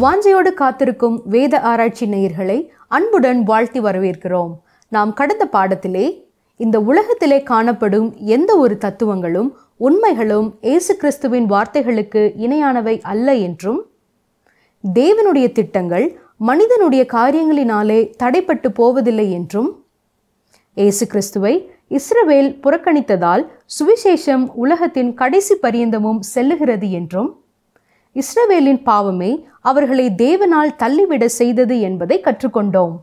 வாஞ்சையோடு காத்திருக்கும் வேத ஆராய்ச்சி நேயர்களை அன்புடன் வாழ்த்தி வரவேற்கிறோம். நாம் கடந்த பாடத்திலே இந்த உலகத்திலே காணப்படும் எந்த ஒரு தத்துவங்களும் உண்மைகளும் இயேசு கிறிஸ்துவின் வார்த்தைகளுக்கு இணையானவை அல்ல என்றும், தேவனுடைய திட்டங்கள் மனிதனுடைய காரியங்களினாலே தடைப்பட்டு போவதில்லை என்றும், இயேசு கிறிஸ்துவை இஸ்ரவேல் புறக்கணித்ததால் சுவிசேஷம் உலகத்தின் கடைசி பரியந்தமும் செல்லுகிறது என்றும், இஸ்ரவேலின் பாவமே அவர்களை தேவனால் தள்ளிவிட செய்தது என்பதை கற்றுக்கொண்டோம்.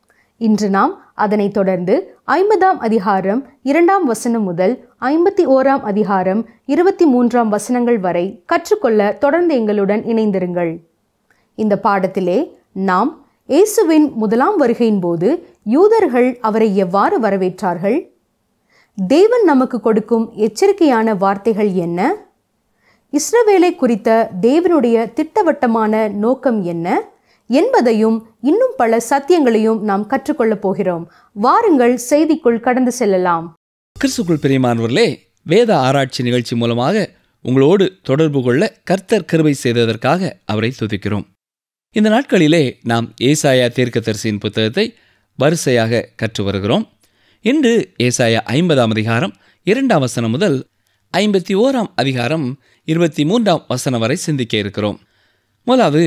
இன்று நாம் அதனை தொடர்ந்து 50ஆம் அதிகாரம் 2ஆம் வசனம் முதல் 51ஆம் அதிகாரம் 23ஆம் வசனங்கள் வரை கற்றுக்கொள்ள தொடர்ந்து எங்களுடன் இணைந்திருங்கள். இந்த பாடத்திலே நாம் இயேசுவின் முதலாம் வருகையின் போது யூதர்கள் அவரை எவ்வாறு வரவேற்றார்கள், தேவன் நமக்கு கொடுக்கும் எச்சரிக்கையான வார்த்தைகள் என்ன, இஸ்ரவேலை குறித்த தேவனுடைய திட்டவட்டமான நோக்கம் என்ன என்பதையும் இன்னும் பல சத்தியங்களையும் நாம் கற்றுக்கொள்ளப் போகிறோம். வாருங்கள் செய்திக்குள் கடந்து செல்லலாம். கிறிஸ்துக்குள் பிரியமானவர்களே, வேத ஆராய்ச்சி நிகழ்ச்சி மூலமாக உங்களோடு தொடர்பு கொள்ள கர்த்தர் கிருபை செய்ததற்காக அவரை துதிக்கிறோம். இந்த நாட்களிலே நாம் ஏசாயா தீர்க்கதரிசியின் புத்தகத்தை வரிசையாக கற்று வருகிறோம். இன்று ஏசாயா 50ஆம் அதிகாரம் 2ஆம் வசனம் முதல் 51ஆம் அதிகாரம் 23ஆம் வசனம் வரை சிந்திக்க இருக்கிறோம். முதலாவது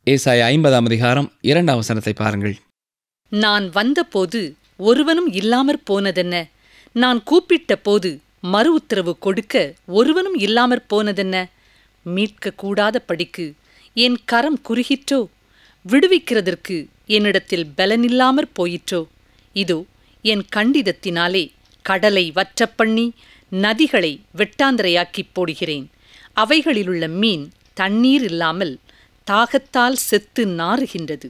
ஏசாயா 50ஆம் அதிகாரம் 2ஆம் வசனத்தை பாருங்கள். நான் வந்தபோது ஒருவனும் இல்லாமற் போனதென்ன, நான் கூப்பிட்ட போது மறு உத்தரவு கொடுக்க ஒருவனும் இல்லாமற் போனதென்ன, மீட்க கூடாத படிக்கு என் கரம் குறுகிற்றோ, விடுவிக்கிறதற்கு என்னிடத்தில் பலனில்லாமற் போயிற்றோ, இதோ என் கண்டிதத்தினாலே கடலை வற்றப்பண்ணி நதிகளை வெட்டாந்தரையாக்கிப் போடுகிறேன், அவைகளிலுள்ள மீன் தண்ணீர் இல்லாமல் தாகத்தால் செத்து நாறுகின்றது.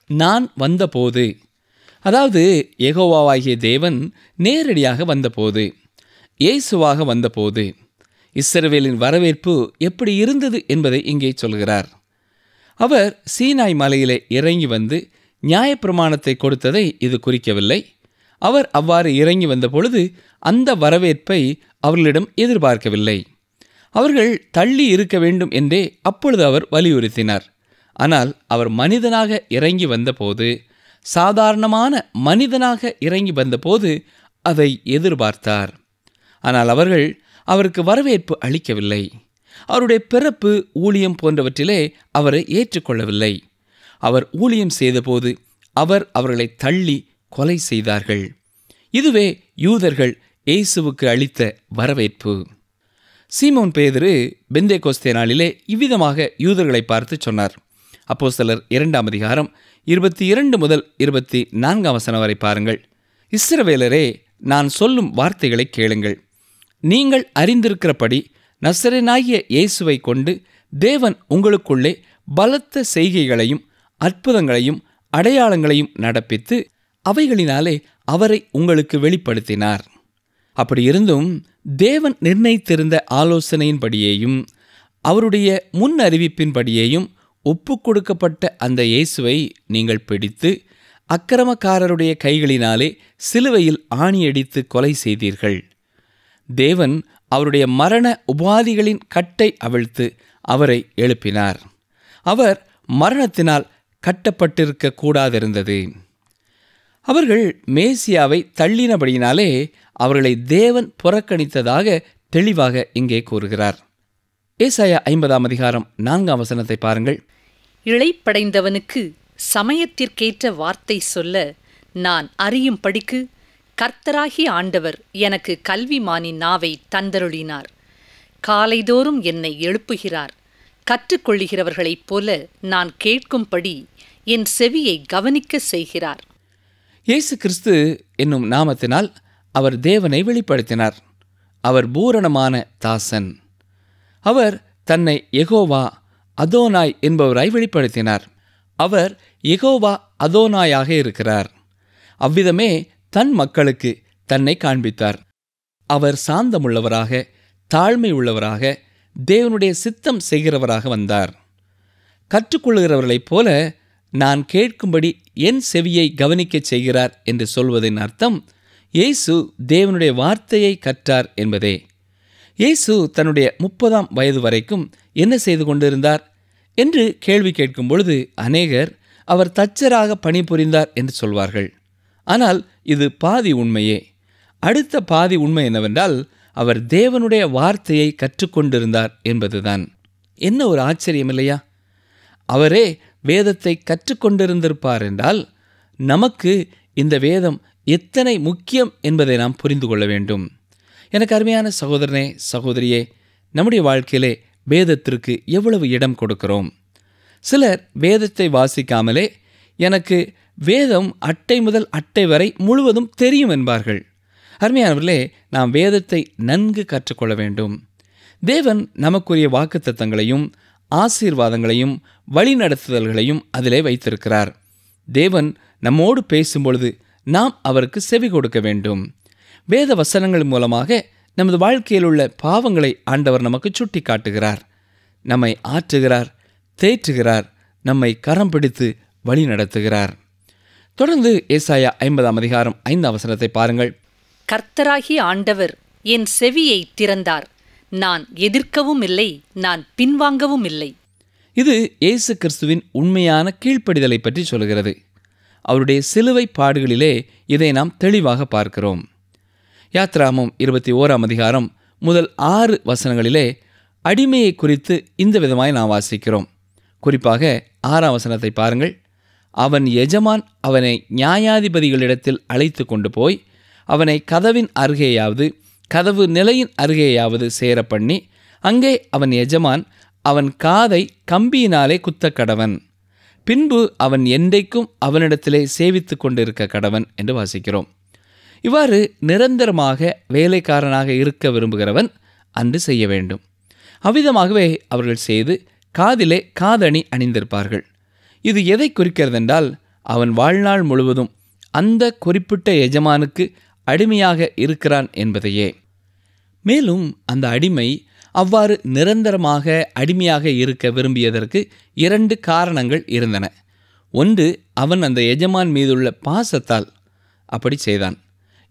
நான் வந்தபோது, அதாவது யெகோவாவாகிய தேவன் நேரடியாக வந்தபோது, இயேசுவாக வந்தபோது இஸ்ரவேலின் வரவேற்பு எப்படி இருந்தது என்பதை இங்கே சொல்கிறார். அவர் சீனாய் மலையிலே இறங்கி வந்து நியாயப்பிரமாணத்தை கொடுத்ததை இது குறிக்கவில்லை. அவர் அவ்வாறு இறங்கி வந்த பொழுது அந்த வரவேற்பை அவர்களிடம் எதிர்பார்க்கவில்லை. அவர்கள் தள்ளி இருக்க வேண்டும் என்றே அப்பொழுது அவர் வலியுறுத்தினார். ஆனால் அவர் மனிதனாக இறங்கி வந்தபோது, சாதாரணமான மனிதனாக இறங்கி வந்தபோது அதை எதிர்பார்த்தார். ஆனால் அவர்கள் அவருக்கு வரவேற்பு அளிக்கவில்லை. அவருடைய பிறப்பு, ஊழியம் போன்றவற்றிலே அவரை ஏற்றுக்கொள்ளவில்லை. அவர் ஊழியம் செய்தபோது அவர்களை தள்ளி கொலை செய்தார்கள். இதுவே யூதர்கள் இயேசுவுக்கு அளித்த வரவேற்பு. சீமோன் பேதுரு பெந்தேகோஸ்தே நாளிலே இவ்விதமாக யூதர்களை பார்த்து சொன்னார். அப்போஸ்தலர் 2ஆம் அதிகாரம் 22 முதல் 24ஆம் வசனம் வரை பாருங்கள். இஸ்ரவேலரே, நான் சொல்லும் வார்த்தைகளை கேளுங்கள். நீங்கள் அறிந்திருக்கிறபடி நசரேயனாகிய இயேசுவை கொண்டு தேவன் உங்களுக்குள்ளே பலத்த செய்கைகளையும் அற்புதங்களையும் அடையாளங்களையும் நடப்பித்து அவைகளினாலே அவரை உங்களுக்கு வெளிப்படுத்தினார். அப்படி இருந்தும் தேவன் நிர்ணயித்திருந்த ஆலோசனையின்படியேயும் அவருடைய முன் அறிவிப்பின்படியேயும் ஒப்புக் கொடுக்கப்பட்ட அந்த இயேசுவை நீங்கள் பிடித்து அக்கிரமக்காரருடைய கைகளினாலே சிலுவையில் ஆணியடித்து கொலை செய்தீர்கள். தேவன் அவருடைய மரண உபாதிகளின் கட்டை அவிழ்த்து அவரை எழுப்பினார். அவர் மரணத்தினால் கட்டப்பட்டிருக்க கூடாதிருந்தது. அவர்கள் மேசியாவை தள்ளினபடியினாலே அவர்களை தேவன் புறக்கணித்ததாக தெளிவாக இங்கே கூறுகிறார். ஏசாயா 50ஆம் அதிகாரம் 4ஆம் வசனத்தை பாருங்கள். இளைப்படைந்தவனுக்கு சமயத்திற்கேற்ற வார்த்தை சொல்ல நான் அறியும்படிக்கு கர்த்தராகிய ஆண்டவர் எனக்கு கல்விமானின் நாவை தந்தருளினார். காலைதோறும் என்னை எழுப்புகிறார். கற்றுக்கொள்ளுகிறவர்களைப் போல நான் கேட்கும்படி என் செவியை கவனிக்க செய்கிறார். இயேசு கிறிஸ்து என்னும் நாமத்தினால் அவர் தேவனை வெளிப்படுத்தினார். அவர் பூரணமான தாசன். அவர் தன்னை யெகோவா அதோனாய் என்பவராய் வெளிப்படுத்தினார். அவர் யெகோவா அதோனாயாக இருக்கிறார். அவ்விதமே தன் மக்களுக்கு தன்னை காண்பித்தார். அவர் சாந்தமுள்ளவராக, தாழ்மை உள்ளவராக, தேவனுடைய சித்தம் செய்கிறவராக வந்தார். கற்றுக்கொள்ளுகிறவர்களைப் போல நான் கேட்கும்படி என் செவியை கவனிக்கச் செய்கிறார் என்று சொல்வதின் அர்த்தம் இயேசு தேவனுடைய வார்த்தையை கற்றார் என்பதே. இயேசு தன்னுடைய 30ஆம் வயது வரைக்கும் என்ன செய்து கொண்டிருந்தார்? என்று கேள்வி கேட்கும் பொழுது அநேகர் அவர் தச்சராக பணிபுரிந்தார் என்று சொல்வார்கள். ஆனால் இது பாதி உண்மையே. அடுத்த பாதி உண்மை என்னவென்றால், அவர் தேவனுடைய வார்த்தையை கற்றுக்கொண்டிருந்தார் என்பதுதான். என்ன ஒரு ஆச்சரியம் இல்லையா? அவரே வேதத்தை கற்றுக்கொண்டிருந்திருப்பார் என்றால் நமக்கு இந்த வேதம் எத்தனை முக்கியம் என்பதை நாம் புரிந்து கொள்ள வேண்டும். எனக்கு அருமையான சகோதரனே, சகோதரியே, நம்முடைய வாழ்க்கையிலே வேதத்திற்கு எவ்வளவு இடம் கொடுக்கிறோம்? சிலர் வேதத்தை வாசிக்காமலே எனக்கு வேதம் அட்டை முதல் அட்டை வரை முழுவதும் தெரியும் என்பார்கள். அருமையானவர்களே, நாம் வேதத்தை நன்கு கற்றுக்கொள்ள வேண்டும். தேவன் நமக்குரிய வாக்குத்தத்தங்களையும் ஆசீர்வாதங்களையும் வழிநடத்துதல்களையும் அதிலே வைத்திருக்கிறார். தேவன் நம்மோடு பேசும்பொழுது நாம் அவருக்கு செவி கொடுக்க வேண்டும். வேத வசனங்கள் மூலமாக நமது வாழ்க்கையில் உள்ள பாவங்களை ஆண்டவர் நமக்கு சுட்டி காட்டுகிறார், நம்மை ஆற்றுகிறார், தேற்றுகிறார், நம்மை கரம் பிடித்து வழி நடத்துகிறார். தொடர்ந்து ஏசாயா 50:5 பாருங்கள். கர்த்தராகிய ஆண்டவர் என் செவியை திறந்தார், நான் எதிர்க்கவும் இல்லை, நான் பின்வாங்கவும் இல்லை. இது இயேசு கிறிஸ்துவின் உண்மையான கீழ்ப்படிதலை பற்றி சொல்கிறது. அவருடைய சிலுவை பாடுகளிலே இதை நாம் தெளிவாக பார்க்கிறோம். யாத்ராகமம் 21 முதல் 6 வசனங்களிலே அடிமையை குறித்து இந்த விதமாய் நாம் வாசிக்கிறோம். குறிப்பாக 6 பாருங்கள். அவன் எஜமான் அவனை நியாயாதிபதிகளிடத்தில் அழைத்து கொண்டு போய் அவனை கதவின் அருகேயாவது கதவு நிலையின் அருகேயாவது சேர பண்ணி அங்கே அவன் எஜமான் அவன் காதை கம்பியினாலே குத்த கடவன், பின்பு அவன் என்றைக்கும் அவனிடத்திலே சேவித்து கொண்டிருக்க கடவன் என்று வாசிக்கிறோம். இவ்வாறு நிரந்தரமாக வேலைக்காரனாக இருக்க விரும்புகிறவன் அன்று செய்ய வேண்டும். அவ்விதமாகவே அவர்கள் செய்து காதிலே காதணி அணிந்திருப்பார்கள். இது எதை குறிக்கிறதென்றால், அவன் வாழ்நாள் முழுவதும் அந்த குறிப்பிட்ட எஜமானுக்கு அடிமையாக இருக்கிறான் என்பதையே. மேலும் அந்த அடிமை அவ்வாறு நிரந்தரமாக அடிமையாக இருக்க விரும்பியதற்கு 2 காரணங்கள் இருந்தன. ஒன்று, அவன் அந்த எஜமான் மீதுள்ள பாசத்தால் அப்படி செய்தான்.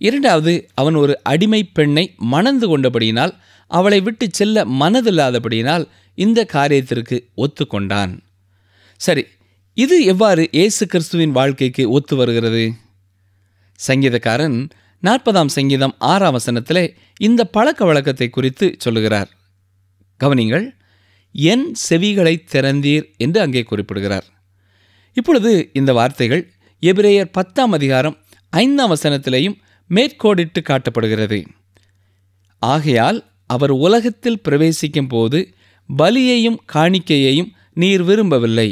2வது, அவன் ஒரு அடிமை பெண்ணை மணந்து கொண்டபடியினால், அவளை விட்டு செல்ல மனதில்லாதபடியினால் இந்த காரியத்திற்கு ஒத்துக்கொண்டான். சரி, இது எவ்வாறு இயேசு கிறிஸ்துவின் வாழ்க்கைக்கு ஒத்து வருகிறது? சங்கீதக்காரன் 40 சங்கீதம் 6 இந்த பழக்க வழக்கத்தை குறித்து சொல்லுகிறார். கவனிங்கள், என் செவிகளை திறந்தீர் என்று அங்கே குறிப்பிடுகிறார். இப்பொழுது இந்த வார்த்தைகள் எபிரேயர் 10:5 மேற்கோடிட்டு காட்டப்படுகிறது. ஆகையால் அவர் உலகத்தில் பிரவேசிக்கும் போது பலியையும் காணிக்கையையும் நீர் விரும்பவில்லை,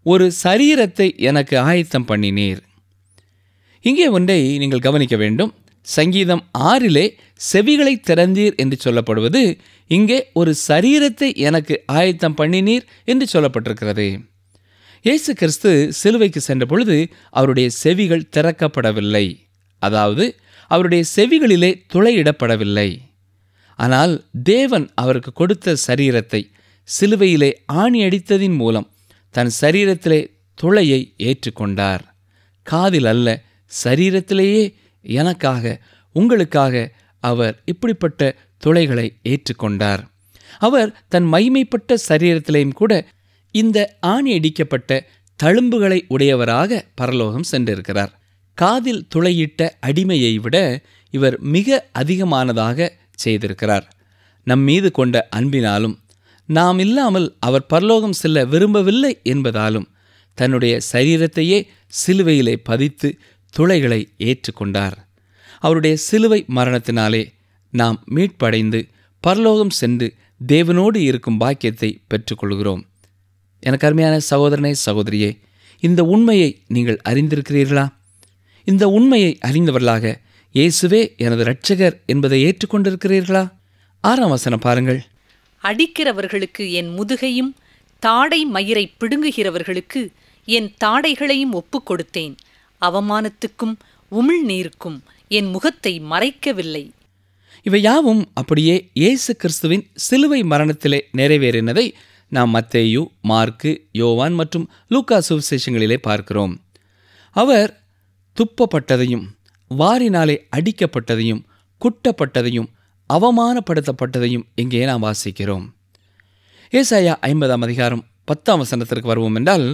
ஒரு சரீரத்தை எனக்கு ஆயத்தம் பண்ணினீர். இங்கே ஒன்றை நீங்கள் கவனிக்க வேண்டும். சங்கீதம் 6 செவிகளை திறந்தீர் என்று சொல்லப்படுவது இங்கே ஒரு சரீரத்தை எனக்கு ஆயத்தம் பண்ணினீர் என்று சொல்லப்பட்டிருக்கிறது. இயேசு கிறிஸ்து சிலுவைக்கு சென்ற பொழுது அவருடைய செவிகள் திறக்கப்படவில்லை, அதாவது அவருடைய செவிகளிலே துளையிடப்படவில்லை. ஆனால் தேவன் அவருக்கு கொடுத்த சரீரத்தை சிலுவையிலே ஆணி அடித்ததின் மூலம் தன் சரீரத்திலே துளையை ஏற்றுக்கொண்டார். காதில் அல்ல, சரீரத்திலேயே எனக்காக உங்களுக்காக அவர் இப்படிப்பட்ட துளைகளை ஏற்றுக்கொண்டார். அவர் தன் மகிமைப்பட்ட சரீரத்திலேயும் கூட இந்த ஆணி அடிக்கப்பட்ட தழும்புகளை உடையவராக பரலோகம் சென்றிருக்கிறார். காதில் துளையிட்ட அடிமையை விட இவர் மிக அதிகமானதாக செய்திருக்கிறார். நம் மீது கொண்ட அன்பினாலும் நாம் இல்லாமல் அவர் பரலோகம் செல்ல விரும்பவில்லை என்பதாலும் தன்னுடைய சரீரத்தையே சிலுவையிலே பதித்து துளைகளை ஏற்றுக்கொண்டார். அவருடைய சிலுவை மரணத்தினாலே நாம் மீட்படைந்து பரலோகம் சென்று தேவனோடு இருக்கும் பாக்கியத்தை பெற்றுக்கொள்கிறோம். எனக்கு அருமையான சகோதரனே, சகோதரியே, இந்த உண்மையை நீங்கள் அறிந்திருக்கிறீர்களா? இந்த உண்மையை அறிந்தவர்களாக இயேசுவே எனது இரட்சகர் என்பதை ஏற்றுக்கொண்டிருக்கிறீர்களா? 6 பாருங்கள். அடிக்கிறவர்களுக்கு என் முதுகையும் தாடை மயிரை பிடுங்குகிறவர்களுக்கு என் தாடைகளையும் ஒப்புக் கொடுத்தேன், அவமானத்துக்கும் உமிழ்நீருக்கும் என் முகத்தை மறைக்கவில்லை. இவை யாவும் அப்படியே இயேசு கிறிஸ்துவின் சிலுவை மரணத்திலே நிறைவேறினதை நாம் மத்தேயு, மார்க்கு, யோவான் மற்றும் லூக்கா சுவிசேஷங்களிலே பார்க்கிறோம். அவர் துப்பப்பட்டதையும் வாரினாலே அடிக்கப்பட்டதையும் குட்டப்பட்டதையும் அவமானப்படுத்தப்பட்டதையும் இங்கே நாம் வாசிக்கிறோம். ஏசாயா 50 10ஆம் வசனத்திற்கு வருவோம் என்றால்,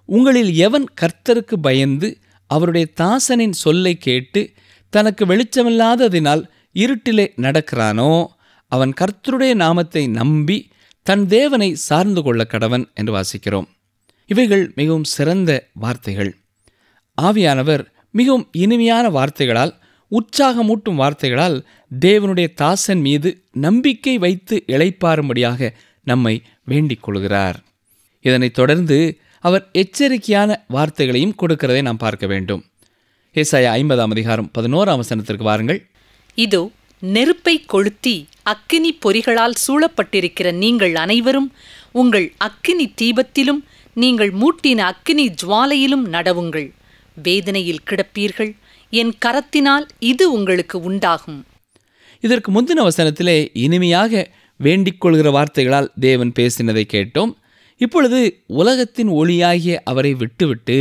உங்களில் எவன் கர்த்தருக்கு பயந்து அவருடைய தாசனின் சொல்லை கேட்டு தனக்கு வெளிச்சமில்லாததினால் இருட்டிலே நடக்கிறானோ அவன் கர்த்தருடைய நாமத்தை நம்பி தன் தேவனை சார்ந்து கொள்ள கடவன் என்று வாசிக்கிறோம். இவைகள் மிகவும் சிறந்த வார்த்தைகள். ஆவியானவர் மிகவும் இனிமையான வார்த்தைகளால், உற்சாகமூட்டும் வார்த்தைகளால் தேவனுடைய தாசன் மீது நம்பிக்கை வைத்து இளைப்பாறும்படியாக நம்மை வேண்டிக் கொள்கிறார். இதனைத் தொடர்ந்து அவர் எச்சரிக்கையான வார்த்தைகளையும் கொடுக்கிறதை நாம் பார்க்க வேண்டும். ஏசாயா 50ஆம் அதிகாரம் 11ஆம் வசனத்திற்கு வாருங்கள். இதோ நெருப்பை கொளுத்தி அக்கினி பொறிகளால் சூழப்பட்டிருக்கிற நீங்கள் அனைவரும் உங்கள் அக்கினி தீபத்திலும் நீங்கள் மூட்டின அக்கினி ஜுவாலையிலும் நடவுங்கள். வேதனையில் கிடப்பீர்கள், என் கரத்தினால் இது உங்களுக்கு உண்டாகும். இதற்கு முந்தின வசனத்திலே இனிமையாக வேண்டிக் கொள்கிற வார்த்தைகளால் தேவன் பேசினதை கேட்டோம். இப்பொழுது உலகத்தின் ஒளியாகிய அவரை விட்டுவிட்டு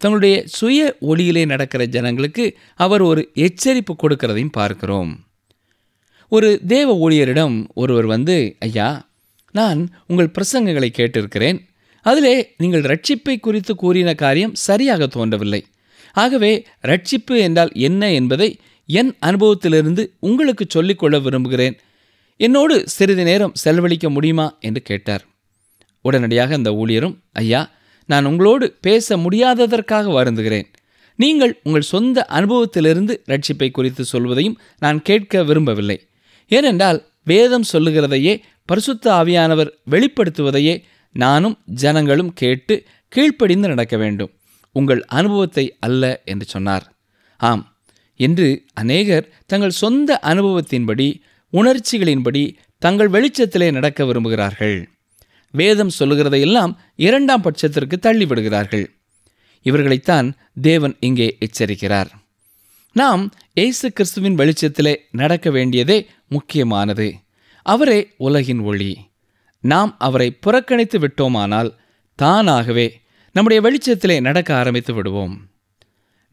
தங்களுடைய சுய ஒளியிலே நடக்கிற ஜனங்களுக்கு அவர் ஒரு எச்சரிப்பு கொடுக்கிறதையும் பார்க்கிறோம். ஒரு தேவ ஊழியரிடம் ஒருவர் வந்து, ஐயா, நான் உங்கள் பிரசங்கங்களை கேட்டிருக்கிறேன், அதிலே நீங்கள் ரட்சிப்பை குறித்து கூறின காரியம் சரியாக தோன்றவில்லை. ஆகவே ரட்சிப்பு என்றால் என்ன என்பதை என் அனுபவத்திலிருந்து உங்களுக்கு சொல்லிக்கொள்ள விரும்புகிறேன். என்னோடு சிறிது நேரம் செலவழிக்க முடியுமா என்று கேட்டார். உடனடியாக அந்த ஊழியரும், ஐயா, நான் உங்களோடு பேச முடியாததற்காக வருந்துகிறேன். நீங்கள் உங்கள் சொந்த அனுபவத்திலிருந்து ரட்சிப்பை குறித்து சொல்வதையும் நான் கேட்க விரும்பவில்லை. ஏனென்றால் வேதம் சொல்லுகிறதையே, பரிசுத்த ஆவியானவர் வெளிப்படுத்துவதையே நானும் ஜனங்களும் கேட்டு கீழ்ப்படிந்து நடக்க வேண்டும், உங்கள் அனுபவத்தை அல்ல என்று சொன்னார். ஆம், என்று அநேகர் தங்கள் சொந்த அனுபவத்தின்படி, உணர்ச்சிகளின்படி தங்கள் வெளிச்சத்திலே நடக்க விரும்புகிறார்கள். வேதம் சொல்லுகிறதையெல்லாம் இரண்டாம் பட்சத்திற்கு தள்ளிவிடுகிறார்கள். இவர்களைத்தான் தேவன் இங்கே எச்சரிக்கிறார். நாம் இயேசு கிறிஸ்துவின் வெளிச்சத்திலே நடக்க வேண்டியதே முக்கியமானது. அவரே உலகின் ஒளி. நாம் அவரை புறக்கணித்து விட்டோமானால் தானாகவே நம்முடைய வெளிச்சத்திலே நடக்க ஆரம்பித்து விடுவோம்.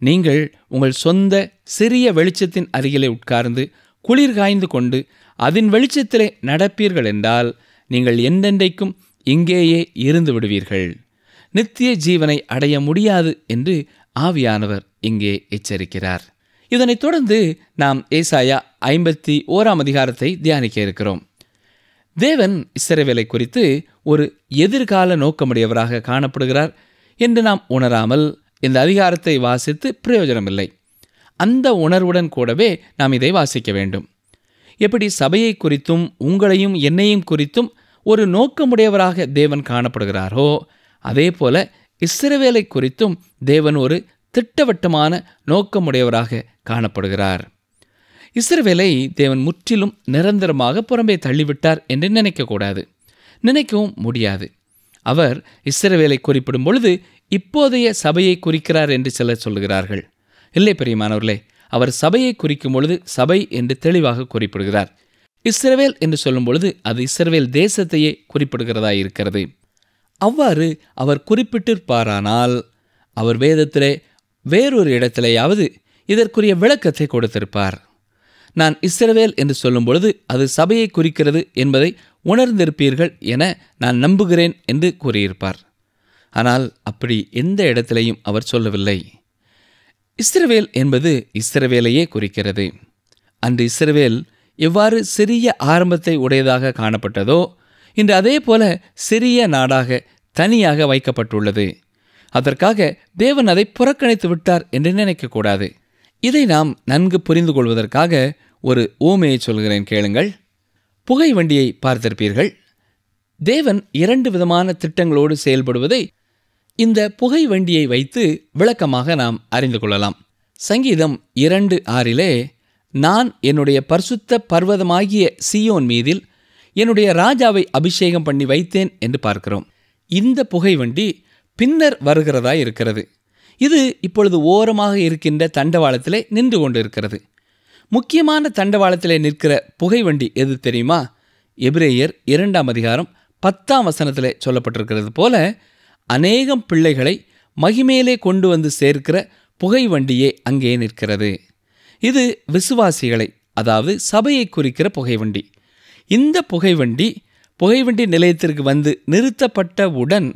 நீங்கள் உங்கள் சொந்த சிறிய வெளிச்சத்தின் அருகிலே உட்கார்ந்து குளிர் காய்ந்து கொண்டு அதன் வெளிச்சத்திலே நடப்பீர்கள் என்றால் நீங்கள் என்றென்றைக்கும் இங்கேயே இருந்து விடுவீர்கள். நித்திய ஜீவனை அடைய முடியாது என்று ஆவியானவர் இங்கே எச்சரிக்கிறார். இதனைத் தொடர்ந்து நாம் ஏசாயா 51ஆம் அதிகாரத்தை தியானிக்க இருக்கிறோம். தேவன் இஸ்ரவேலை குறித்து ஒரு எதிர்கால நோக்கமுடையவராக காணப்படுகிறார் என்று நாம் உணராமல் இந்த அதிகாரத்தை வாசித்து பிரயோஜனமில்லை. அந்த உணர்வுடன் கூடவே நாம் இதை வாசிக்க வேண்டும். எப்படி சபையை குறித்தும் உங்களையும் என்னையும் குறித்தும் ஒரு நோக்கமுடையவராக தேவன் காணப்படுகிறாரோ, அதே போல இஸ்ரவேலை குறித்தும் தேவன் ஒரு திட்டவட்டமான நோக்கமுடையவராக காணப்படுகிறார். இஸ்ரவேலை தேவன் முற்றிலும் நிரந்தரமாக புறம்பே தள்ளிவிட்டார் என்று நினைக்கக்கூடாது, நினைக்கவும் முடியாது. அவர் இஸ்ரவேலை குறிப்பிடும் பொழுது இப்போதைய சபையை குறிக்கிறார் என்று சிலர் சொல்லுகிறார்கள். இல்லை பிரியமானவர்களே, அவர் சபையை குறிக்கும் பொழுது சபை என்று தெளிவாக குறிப்பிடுகிறார். இஸ்ரவேல் என்று சொல்லும் பொழுது அது இஸ்ரவேல் தேசத்தையே குறிப்பிடுகிறதா இருக்கிறது. அவ்வாறு அவர் குறிப்பிட்டிருப்பாரானால் அவர் வேதத்திலே வேறொரு இடத்திலேயாவது இதற்குரிய விளக்கத்தை கொடுத்திருப்பார். நான் இஸ்ரவேல் என்று சொல்லும் பொழுது அது சபையை குறிக்கிறது என்பதை உணர்ந்திருப்பீர்கள் என நான் நம்புகிறேன் என்று கூறியிருப்பார். ஆனால் அப்படி எந்த இடத்திலையும் அவர் சொல்லவில்லை. இஸ்ரவேல் என்பது இஸ்ரவேலையே குறிக்கிறது. அன்று இஸ்ரவேல் எவ்வாறு சிறிய ஆரம்பத்தை உடையதாக காணப்பட்டதோ, இன்று அதே போல சிறிய நாடாக தனியாக வைக்கப்பட்டுள்ளது. அதற்காக தேவன் அதை புறக்கணித்து விட்டார் என்று நினைக்கக்கூடாது. இதை நாம் நன்கு புரிந்து கொள்வதற்காக ஒரு ஊமையை சொல்கிறேன், கேளுங்கள். புகை வண்டியை பார்த்திருப்பீர்கள். தேவன் 2 விதமான திட்டங்களோடு செயல்படுவதை இந்த புகை வண்டியை வைத்து விளக்கமாக நாம் அறிந்து கொள்ளலாம். சங்கீதம் 2:6 நான் என்னுடைய பரிசுத்த பர்வதமாகிய சீயோன் மீதில் என்னுடைய ராஜாவை அபிஷேகம் பண்ணி வைத்தேன் என்று பார்க்கிறோம். இந்த புகை வண்டி பின்னர் வருகிறதா இருக்கிறது. இது இப்பொழுது ஓரமாக இருக்கின்ற தண்டவாளத்திலே நின்று கொண்டு இருக்கிறது. முக்கியமான தண்டவாளத்திலே நிற்கிற புகை வண்டி எது தெரியுமா? எபிரேயர் 2ஆம் அதிகாரம் 10ஆம் வசனத்திலே சொல்லப்பட்டிருக்கிறது போல அநேகம் பிள்ளைகளை மகிமையிலே கொண்டு வந்து சேர்க்கிற புகை வண்டியே அங்கே நிற்கிறது. இது விசுவாசிகளை, அதாவது சபையை குறிக்கிற புகை வண்டி. இந்த புகை வண்டி புகைவண்டி நிலையத்திற்கு வந்து நிறுத்தப்பட்டவுடன்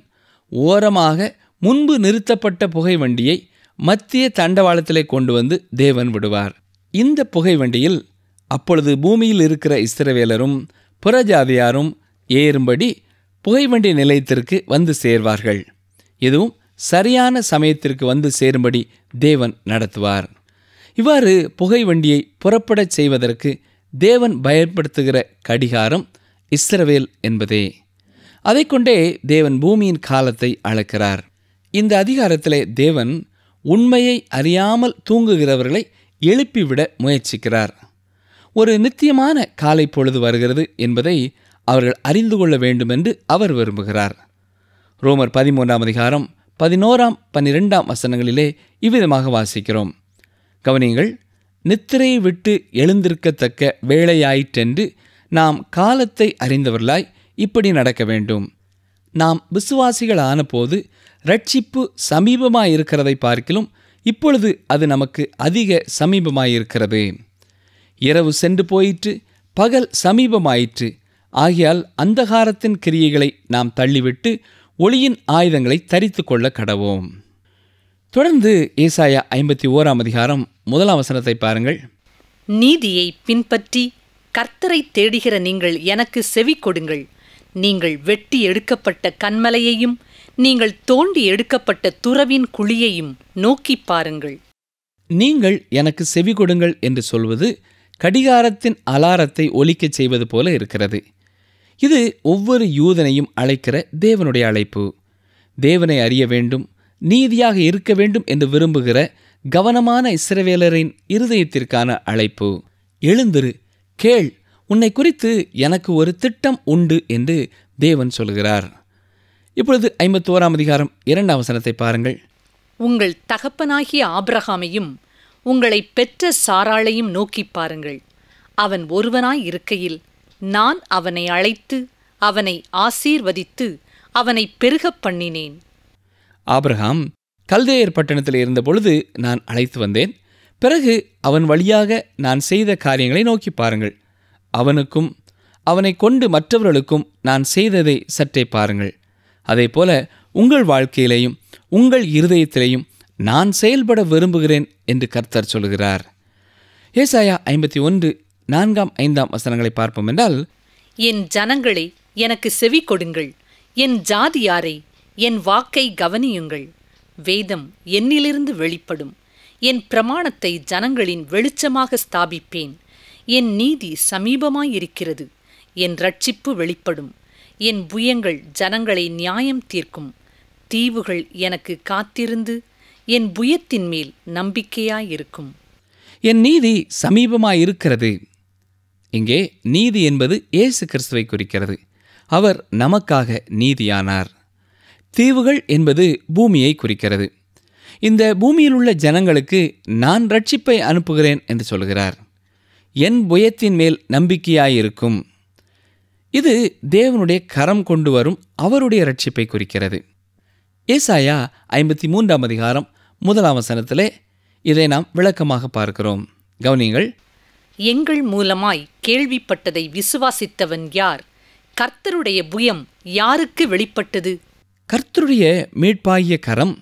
ஓரமாக முன்பு நிறுத்தப்பட்ட புகைவண்டியை மத்திய தண்டவாளத்திலே கொண்டு வந்து தேவன் விடுவார். இந்த புகைவண்டியில் அப்பொழுது பூமியில் இருக்கிற இஸ்ரவேலரும் புறஜாதியாரும் ஏறும்படி புகைவண்டி நிலையத்திற்கு வந்து சேர்வார்கள். இதுவும் சரியான சமயத்திற்கு வந்து சேரும்படி தேவன் நடத்துவார். இவ்வாறு புகைவண்டியை புறப்படச் செய்வதற்கு தேவன் பயன்படுத்துகிற கடிகாரம் இஸ்ரவேல் என்பதே. அதை கொண்டே தேவன் பூமியின் காலத்தை அளக்கிறார். இந்த அதிகாரத்திலே தேவன் உண்மையை அறியாமல் தூங்குகிறவர்களை எழுப்பிவிட முயற்சிக்கிறார். ஒரு நித்தியமான காலை பொழுது வருகிறது என்பதை அவர்கள் அறிந்து கொள்ள வேண்டும் என்று அவர் விரும்புகிறார். ரோமர் 13ஆம் அதிகாரம் 11, 12 வசனங்களிலே இவ்விதமாக வாசிக்கிறோம். கவனியுங்கள். நித்திரையை விட்டு எழுந்திருக்கத்தக்க வேளையாயிற்றென்று நாம் காலத்தை அறிந்தவர்களாய் இப்படி நடக்க வேண்டும். நாம் விசுவாசிகள் ஆனபோது இரட்சிப்பு சமீபமாயிருக்கிறதை பார்க்கிலும் இப்பொழுது அது நமக்கு அதிக சமீபமாயிருக்கிறது. இரவு சென்று போயிற்று, பகல் சமீபமாயிற்று. ஆகையால் அந்தகாரத்தின் கிரியைகளை நாம் தள்ளிவிட்டு ஒளியின் ஆயுதங்களை தரித்து கொள்ள கடவோம். தொடர்ந்து ஏசாயா 51ஆம் அதிகாரம் 1 வசனத்தை பாருங்கள். நீதியை பின்பற்றி கர்த்தரை தேடுகிற நீங்கள் எனக்கு செவி கொடுங்கள். நீங்கள் வெட்டி எடுக்கப்பட்ட கன்மலையையும் நீங்கள் தோண்டி எடுக்கப்பட்ட துறவின் குழியையும் நோக்கி பாருங்கள். நீங்கள் எனக்கு செவி கொடுங்கள் என்று சொல்வது கடிகாரத்தின் அலாரத்தை ஒலிக்கச் செய்வது போல இருக்கிறது. இது ஒவ்வொரு யூதனையும் அழைக்கிற தேவனுடைய அழைப்பு. தேவனை அறிய வேண்டும், நீதியாக இருக்க வேண்டும் என்று விரும்புகிற கவனமான இஸ்ரவேலரின் இருதயத்திற்கான அழைப்பு. எழுந்திரு, கேள், உன்னை குறித்து எனக்கு ஒரு திட்டம் உண்டு என்று தேவன் சொல்கிறார். இப்பொழுது 51ஆம் அதிகாரம் 2 வசனத்தை பாருங்கள். உங்கள் தகப்பனாகிய ஆபிரகாமையும் உங்களை பெற்ற சாராளையும் நோக்கி பாருங்கள். அவன் ஒருவனாய் இருக்கையில் நான் அவனை அழைத்து அவனை ஆசீர்வதித்து அவனை பெருகப் பண்ணினேன். ஆபிரகாம் கல்தேயர் பட்டணத்தில் இருந்தபொழுது நான் அழைத்து வந்தேன். பிறகு அவன் வழியாக நான் செய்த காரியங்களை நோக்கி பாருங்கள். அவனுக்கும் அவனை கொண்டு மற்றவர்களுக்கும் நான் செய்ததை சற்றே பாருங்கள். அதேபோல உங்கள் வாழ்க்கையிலேயும் உங்கள் இருதயத்திலேயும் நான் செயல்பட விரும்புகிறேன் என்று கர்த்தர் சொல்கிறார். ஏசாயா 51 4, 5 வசனங்களை பார்ப்போம் என்றால், என் ஜனங்களே எனக்கு செவி கொடுங்கள், என் ஜாதியாரை என் வாக்கை கவனியுங்கள். வேதம் என்னிலிருந்து வெளிப்படும். என் பிரமாணத்தை ஜனங்களின் வெளிச்சமாக ஸ்தாபிப்பேன். என் நீதி சமீபமாயிருக்கிறது. என் இரட்சிப்பு வெளிப்படும். என் புயங்கள் ஜனங்களை நியாயம் தீர்க்கும். தீவுகள் எனக்கு காத்திருந்து என் புயத்தின் மேல் நம்பிக்கையாயிருக்கும். என் நீதி சமீபமாயிருக்கிறது. இங்கே நீதி என்பது இயேசு கிறிஸ்துவை குறிக்கிறது. அவர் நமக்காக நீதியானார். தீவுகள் என்பது பூமியை குறிக்கிறது. இந்த பூமியில் உள்ள ஜனங்களுக்கு நான் இரட்சிப்பை அனுப்புகிறேன் என்று சொல்கிறார். என் புயத்தின் மேல் நம்பிக்கையாயிருக்கும். இது தேவனுடைய கரம் கொண்டு வரும் அவருடைய இரட்சிப்பை குறிக்கிறது. ஏசாயா 53ஆம் அதிகாரம் 1 வசனத்திலே இதை நாம் விளக்கமாக பார்க்கிறோம். கவனியுங்கள். எங்கள் மூலமாய் கேள்விப்பட்டதை விசுவாசித்தவன் யார்? கர்த்தருடைய புயம் யாருக்கு வெளிப்பட்டது? கர்த்தருடைய மீட்பாகிய கரம்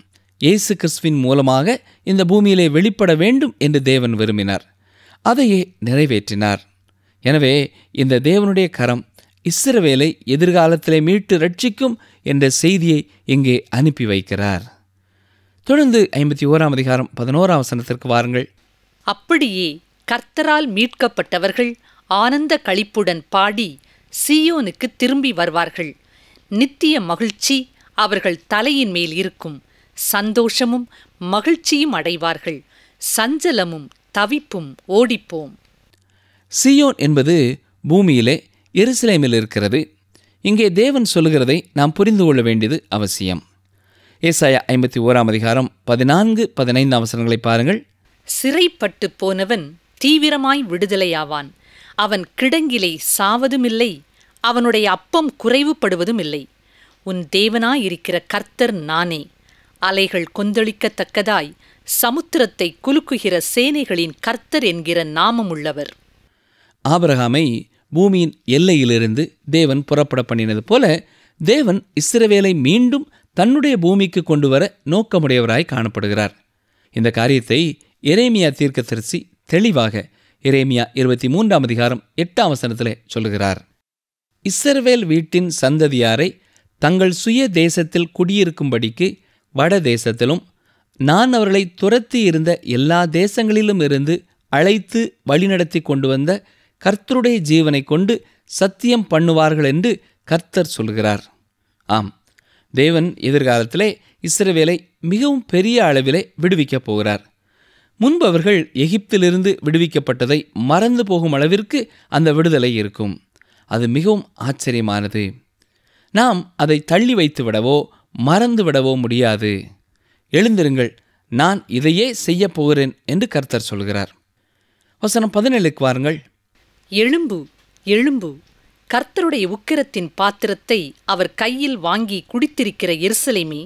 இயேசு கிறிஸ்துவின் மூலமாக இந்த பூமியிலே வெளிப்பட வேண்டும் என்று தேவன் விரும்பினார். அதையே நிறைவேற்றினார். எனவே இந்த தேவனுடைய கரம் இஸ்ரவேலை எதிர்காலத்திலே மீட்டு ரட்சிக்கும் என்ற செய்தியை இங்கே அனுப்பி வைக்கிறார். தொடர்ந்து 51ஆம் அதிகாரம் 11 வசனத்திற்கு வாருங்கள். அப்படியே கர்த்தரால் மீட்கப்பட்டவர்கள் ஆனந்த களிப்புடன் பாடி சீயோனுக்கு திரும்பி வருவார்கள். நித்திய மகிழ்ச்சி அவர்கள் தலையின் மேல் இருக்கும். சந்தோஷமும் மகிழ்ச்சியும் அடைவார்கள். சஞ்சலமும் தவிப்பும் ஓடிப்போம். சீயோன் என்பது பூமியிலே எருசலேமில் இருக்கிறது. இங்கே தேவன் சொல்லுகிறதை நாம் புரிந்து கொள்ள வேண்டியது அவசியம். ஏசாயா 51ஆம் அதிகாரம் 14, 15 வசனங்களை பாருங்கள். சிறைப்பட்டு போனவன் தீவிரமாய் விடுதலையாவான். அவன் கிடங்கிலே சாவதுமில்லை, அவனுடைய அப்பம் குறைவுபடுவதுமில்லை. உன் தேவனாயிருக்கிற கர்த்தர் நானே. அலைகள் கொந்தளிக்கத்தக்கதாய் சமுத்திரத்தை குலுக்குகிற சேனைகளின் கர்த்தர் என்கிற நாமமுள்ளவர். ஆபிரகாமை பூமியின் எல்லையிலிருந்து தேவன் புறப்பட பண்ணினது போல தேவன் இஸ்ரவேலை மீண்டும் தன்னுடைய பூமிக்கு கொண்டு வர நோக்கமுடையவராய் காணப்படுகிறார். இந்த காரியத்தை எரேமியா தீர்க்கதரிசி தெளிவாக எரேமியா 23:8 சொல்லுகிறார். இஸ்ரவேல் வீட்டின் சந்ததியாரை தங்கள் சுய தேசத்தில் குடியிருக்கும்படிக்கு வட தேசத்திலும் நான் அவர்களை துரத்தி இருந்த எல்லா தேசங்களிலும் இருந்து அழைத்து வழிநடத்தி கொண்டு வந்த கர்த்தருடைய ஜீவனை கொண்டு சத்தியம் பண்ணுவார்கள் என்று கர்த்தர் சொல்கிறார். ஆம், தேவன் எதிர்காலத்திலே இஸ்ரவேலை மிகவும் பெரிய அளவிலே விடுவிக்கப் போகிறார். முன்பு அவர்கள் எகிப்திலிருந்து விடுவிக்கப்பட்டதை மறந்து போகும் அளவிற்கு அந்த விடுதலை இருக்கும். அது மிகவும் ஆச்சரியமானது. நாம் அதை தள்ளி வைத்து விடவோ மறந்து விடவோ முடியாது. எழுந்திருங்கள், நான் இதையே செய்ய போகிறேன் என்று கர்த்தர் சொல்கிறார். வசனம் 17 வாருங்கள். எழும்பு, எழும்பு, கர்த்தருடைய உக்கிரத்தின் பாத்திரத்தை அவர் கையில் வாங்கி குடித்திருக்கிற எருசலேமே,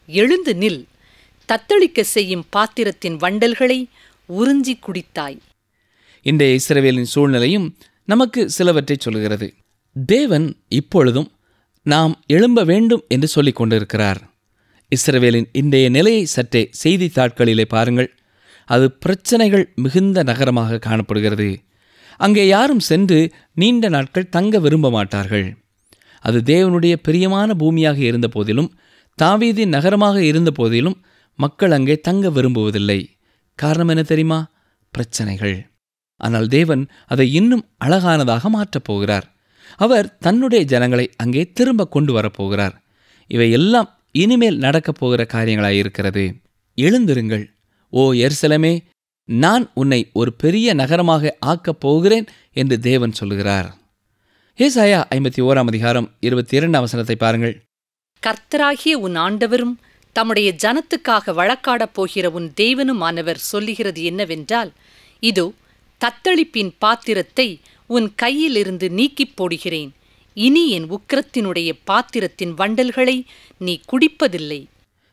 எழுந்து நில். தத்தளிக்க செய்யும் பாத்திரத்தின் வண்டல்களை உறிஞ்சி குடித்தாய். இன்றைய இஸ்ரவேலின் சூழ்நிலையும் நமக்கு சிலவற்றை சொல்கிறது. தேவன் இப்பொழுதும் நாம் எழும்ப வேண்டும் என்று சொல்லிக் கொண்டிருக்கிறார். இஸ்ரவேலின் இன்றைய நிலையை சற்றே செய்தித்தாட்களிலே பாருங்கள். அது பிரச்சனைகள் மிகுந்த நகரமாக காணப்படுகிறது. அங்கே யாரும் சென்று நீண்ட நாட்கள் தங்க விரும்ப மாட்டார்கள். அது தேவனுடைய பிரியமான பூமியாக இருந்த போதிலும், தாவீதின் நகரமாக இருந்த போதிலும் மக்கள் அங்கே தங்க விரும்புவதில்லை. காரணம் என்ன தெரியுமா? பிரச்சனைகள். ஆனால் தேவன் அதை இன்னும் அழகானதாக மாற்றப் போகிறார். அவர் தன்னுடைய ஜனங்களை அங்கே திரும்ப கொண்டு வரப்போகிறார். இவை எல்லாம் இனிமேல் நடக்கப் போகிற காரியங்களாயிருக்கிறது. எழுந்திருங்கள், ஓ எருசலேமே, நான் உன்னை ஒரு பெரிய நகரமாக ஆக்கப் போகிறேன் என்று தேவன் சொல்லுகிறார். ஏசாயா 51:22 பாருங்கள். கர்த்தராகிய உன் ஆண்டவரும் தம்முடைய ஜனத்துக்காக வழக்காடப் போகிற உன் தேவனுமானவர் சொல்லுகிறது என்னவென்றால், இதோ தத்தளிப்பின் பாத்திரத்தை உன் கையிலிருந்து நீக்கிப் போடுகிறேன். இனி என் உக்கிரத்தினுடைய பாத்திரத்தின் வண்டல்களை நீ குடிப்பதில்லை.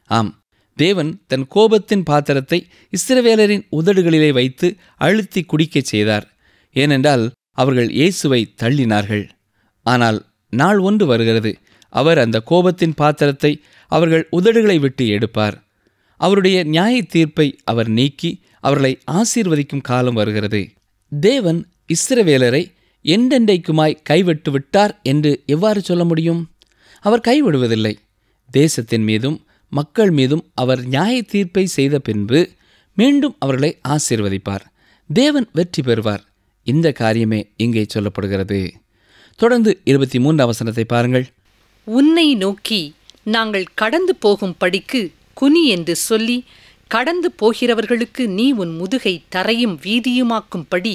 ஆம், தேவன் தன் கோபத்தின் பாத்திரத்தை இஸ்ரவேலரின் உதடுகளிலே வைத்து அழுத்தி குடிக்கச் செய்தார். ஏனென்றால் அவர்கள் இயேசுவை தள்ளினார்கள். ஆனால் நாள் ஒன்று வருகிறது, அவர் அந்த கோபத்தின் பாத்திரத்தை அவர்கள் உதடுகளை விட்டு எடுப்பார். அவருடைய நியாய தீர்ப்பை அவர் நீக்கி அவர்களை ஆசீர்வதிக்கும் காலம் வருகிறது. தேவன் இஸ்ரவேலரை என்றென்றைக்குமாய் கைவிட்டு விட்டார் என்று எவ்வாறு சொல்ல முடியும்? அவர் கைவிடுவதில்லை. தேசத்தின் மீதும் மக்கள் மீதும் அவர் நியாய தீர்ப்பை செய்த பின்பு மீண்டும் அவர்களை ஆசீர்வதிப்பார். தேவன் வெற்றி பெறுவார். இந்த காரியமே இங்கே சொல்லப்படுகிறது. தொடர்ந்து 23 பாருங்கள். உன்னை நோக்கி நாங்கள் கடந்து போகும் படிக்கு குனி என்று சொல்லி, கடந்து போகிறவர்களுக்கு நீ உன் முதுகை தரையும் வீதியுமாக்கும்படி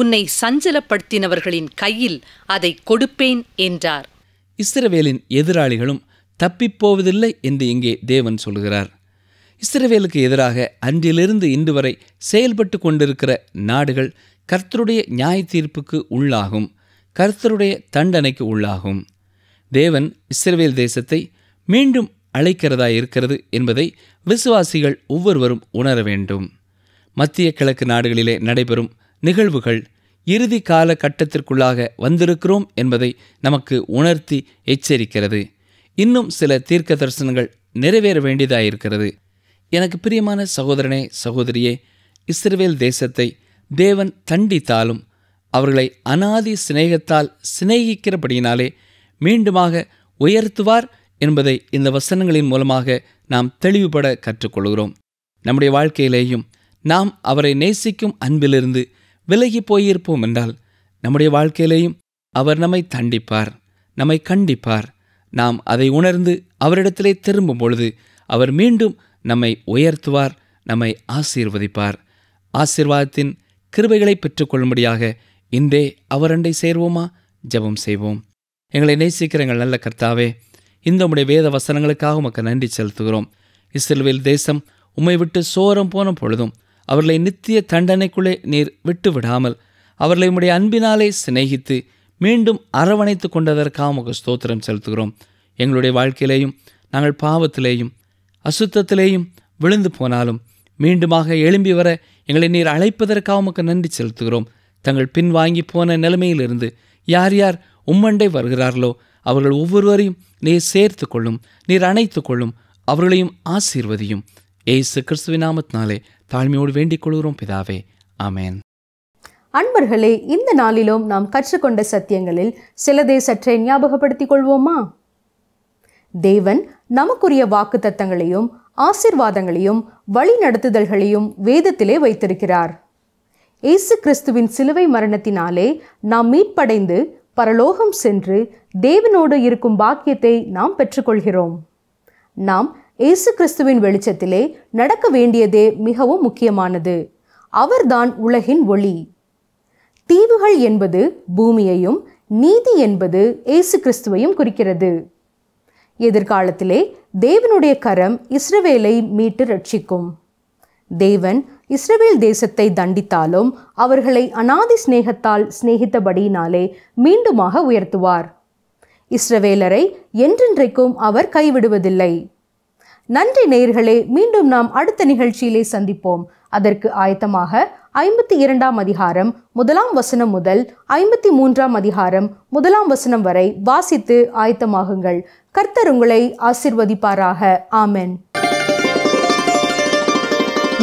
உன்னை சஞ்சலப்படுத்தினவர்களின் கையில் அதை கொடுப்பேன் என்றார். இஸ்ரவேலின் எதிராளிகளும் தப்பிப்போவதில்லை என்று இங்கே தேவன் சொல்கிறார். இஸ்ரவேலுக்கு எதிராக அன்றிலிருந்து இன்று வரை செயல்பட்டு கொண்டிருக்கிற நாடுகள் கர்த்தருடைய நியாய தீர்ப்புக்கு உள்ளாகும், கர்த்தருடைய தண்டனைக்கு உள்ளாகும். தேவன் இஸ்ரவேல் தேசத்தை மீண்டும் அழைக்கிறதா இருக்கிறது என்பதை விசுவாசிகள் ஒவ்வொருவரும் உணர வேண்டும். மத்திய கிழக்கு நாடுகளிலே நடைபெறும் நிகழ்வுகள் இறுதி கால கட்டத்திற்குள்ளாக வந்திருக்கிறோம் என்பதை நமக்கு உணர்த்தி எச்சரிக்கிறது. இன்னும் சில தீர்க்க தரிசனங்கள் நிறைவேற வேண்டியதாயிருக்கிறது. எனக்கு பிரியமான சகோதரனே, சகோதரியே, இஸ்ரவேல் தேசத்தை தேவன் தண்டித்தாலும் அவர்களை அநாதி சிநேகத்தால் சிநேகிக்கிறபடியினாலே மீண்டுமாக உயர்த்துவார் என்பதை இந்த வசனங்களின் மூலமாக நாம் தெளிவுபட கற்றுக்கொள்கிறோம். நம்முடைய வாழ்க்கையிலேயும் நாம் அவரை நேசிக்கும் அன்பிலிருந்து விலகி போயிருப்போம் என்றால் நம்முடைய வாழ்க்கையிலேயும் அவர் நம்மை தண்டிப்பார், நம்மை கண்டிப்பார். நாம் அதை உணர்ந்து அவரிடத்திலே திரும்பும் பொழுது அவர் மீண்டும் நம்மை உயர்த்துவார், நம்மை ஆசீர்வதிப்பார். ஆசீர்வாதத்தின் கிருபைகளை பெற்றுக்கொள்ளும்படியாக இன்றே அவரண்டை சேர்வோமா? ஜெபம் செய்வோம். எங்களை நேசிக்கிற எங்கள் நல்ல கர்த்தாவே, இந்த உம்முடைய வேத வசனங்களுக்காக உமக்கு நன்றி செலுத்துகிறோம். இஸ்ரவேல் தேசம் உம்மை விட்டு சோரம் போன பொழுதும் அவர்களை நித்திய தண்டனைக்குள்ளே நீர் விட்டு விடாமல் அவர்களை உம்முடைய அன்பினாலே சிநேகித்து மீண்டும் அரவணைத்து கொண்டதற்காக உமக்கு ஸ்தோத்திரம் செலுத்துகிறோம். எங்களுடைய வாழ்க்கையிலேயும் நாங்கள் பாவத்திலேயும் அசுத்தத்திலேயும் விழுந்து போனாலும் மீண்டுமாக எழும்பி வர எங்களை நீர் அழைப்பதற்காக உமக்கு நன்றி செலுத்துகிறோம். தங்கள் பின்வாங்கி போன நிலைமையிலிருந்து யார் யார் உம்மண்டை வருகிறார்களோ அவர்கள் ஒவ்வொருவரையும் நீர் சேர்த்து கொள்ளும், நீர் அணைத்து கொள்ளும், அவர்களையும் ஆசீர்வதியும். இயேசு கிறிஸ்துவின் நாமத்தினாலே தாழ்மையோடு வேண்டிக் கொள்கிறோம் பிதாவே, ஆமேன். அன்பர்களே, இந்த நாளிலும் நாம் கற்றுக்கொண்ட சத்தியங்களில் சிலதை சற்றே ஞாபகப்படுத்திக் கொள்வோமா? தேவன் நமக்குரிய வாக்குத்தத்தங்களையும் ஆசீர்வாதங்களையும் வழி நடத்துதல்களையும் வேதத்திலே வைத்திருக்கிறார். இயேசு கிறிஸ்துவின் சிலுவை மரணத்தினாலே நாம் மீட்படைந்து பரலோகம் சென்று தேவனோடு இருக்கும் பாக்கியத்தை நாம் பெற்றுக்கொள்கிறோம். நாம் இயேசு கிறிஸ்துவின் வெளிச்சத்திலே நடக்க வேண்டியதே மிகவும் முக்கியமானது. அவர்தான் உலகின் ஒளி. தீவுகள் என்பது பூமியையும், நீதி என்பது இயேசு கிறிஸ்துவையும் குறிக்கிறது. எதிர்காலத்திலே தேவனுடைய கரம் இஸ்ரவேலை மீட்டு ரட்சிக்கும். தேவன் இஸ்ரவேல் தேசத்தை தண்டித்தாலும் அவர்களை அநாதி சிநேகத்தால் சிநேகித்தபடியினாலே மீண்டுமாக உயர்த்துவார். இஸ்ரவேலரை என்றென்றைக்கும் அவர் கைவிடுவதில்லை. நன்றி நேயர்களே, மீண்டும் நாம் அடுத்த நிகழ்ச்சியிலே சந்திப்போம். அதற்கு ஆயத்தமாக 52ஆம் அதிகாரம் 1ஆம் வசனம் முதல் 53ஆம் அதிகாரம் 1ஆம் வசனம் வரை வாசித்து ஆயத்தமாகுங்கள். கர்த்தர் உங்களை ஆசீர்வதிப்பாராக. ஆமென்.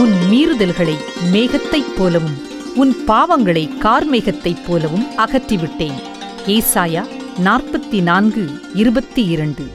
உன் மீறுதல்களை மேகத்தைப் போலவும் உன் பாவங்களை கார்மேகத்தைப் போலவும் அகற்றிவிட்டேன். ஏசாயா 44:22.